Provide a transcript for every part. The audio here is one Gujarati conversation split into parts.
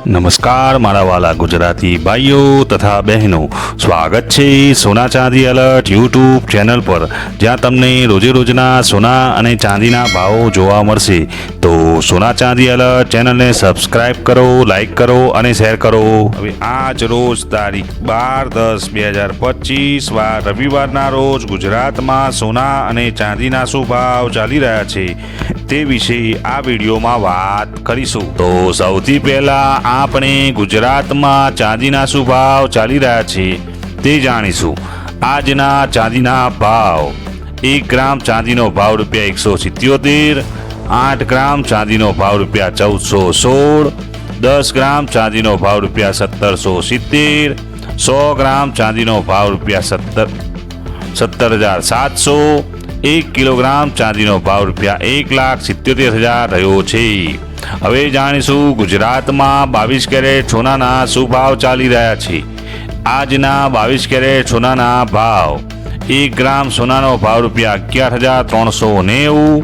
નમસ્કાર મારા વાલા ગુજરાતી ભાઈઓ તથા બહેનો, સ્વાગત છે સોના ચાંદી એલર્ટ યુટ્યુબ ચેનલ પર, જ્યાં તમને રોજે રોજના સોના અને ચાંદીના ભાવો જોવા મળશે. તો સોના ચાંદી એલર્ટ ચેનલને સબસ્ક્રાઇબ કરો, લાઈક કરો અને શેર કરો. હવે આજ રોજ તારીખ 12/10/2025 વાર રવિવારના રોજ ગુજરાતમાં સોના અને ચાંદીના શું ભાવ ચાલી રહ્યા છે તે વિશે આ વિડીયોમાં વાત કરીશું. તો સૌથી પહેલા આપણે ગુજરાતમાં ચાંદીના શું ભાવ ચાલી રહ્યા છે તે જાણીશું. આજના ચાંદીના ભાવ: 1 ગ્રામ ચાંદીનો ભાવ ₹177, 8 ગ્રામ ચાંદીનો ભાવ ₹1416, 10 ગ્રામ ચાંદીનો ભાવ ₹1770, 100 ગ્રામ ચાંદીનો ભાવ ₹17,700, 1 કિલોગ્રામ ચાંદીનો ભાવ ₹1,77,000 રહ્યો છે. હવે જાણીશું ગુજરાતમાં 22 કેરેટ સોનાના શું ભાવ ચાલી રહ્યા છે. આજના 22 કેરેટ સોનાના ભાવ: 1 ગ્રામ સોનાનો ભાવ ₹11,390,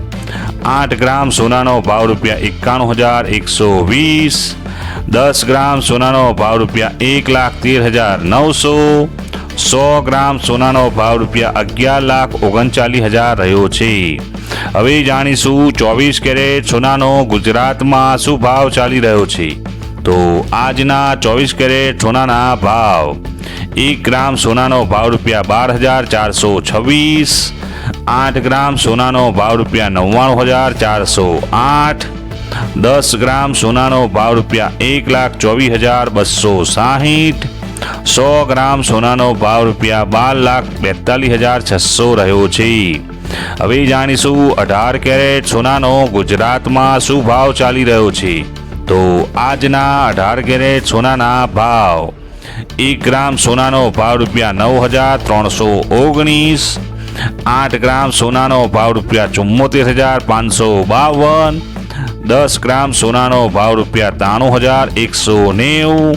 8 ગ્રામ સોનાનો ભાવ ₹91,120, 10 ગ્રામ સોનાનો ભાવ ₹1,13,900, 100 ગ્રામ સોનાનો ભાવ ₹11,39,000 રહ્યો છે. હવે જાણીશું 24 કેરેટ સોનાનો ગુજરાતમાં શું ભાવ ચાલી રહ્યો છે. તો આજના 24 કેરેટ સોનાના ભાવ: 1 ગ્રામ સોનાનો ભાવ ₹12,426, 8 ગ્રામ સોનાનો ભાવ ₹99,408, 10 ગ્રામ સોનાનો ભાવ ₹1,24,260, 100 ગ્રામ સોનાનો ભાવ ₹12,42,600 રહ્યો છે. હવે જાણીશું 18 કેરેટ સોનાનો ગુજરાતમાં શું ભાવ ચાલી રહ્યો છે. તો આજના 18 કેરેટ સોનાના ભાવ: 1 ગ્રામ સોનાનો ભાવ ₹9,319, 8 ગ્રામ સોનાનો ભાવ ₹74,552, 10 ગ્રામ સોનાનો ભાવ ₹93,190,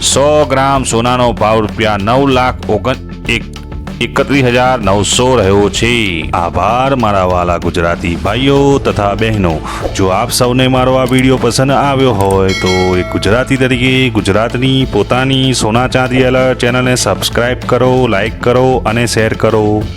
100 ગ્રામ સોનાનો ભાવ ₹9,31,900 રહ્યો છે. આભાર મારા વાલા ગુજરાતી ભાઈઓ તથા બહેનો. જો આપ સૌને મારો આ વિડીયો પસંદ આવ્યો હોય તો એક ગુજરાતી તરીકે ગુજરાતની પોતાની સોના ચાંદી એલર્ટ ચેનલને સબસ્ક્રાઇબ કરો, લાઈક કરો અને શેર કરો.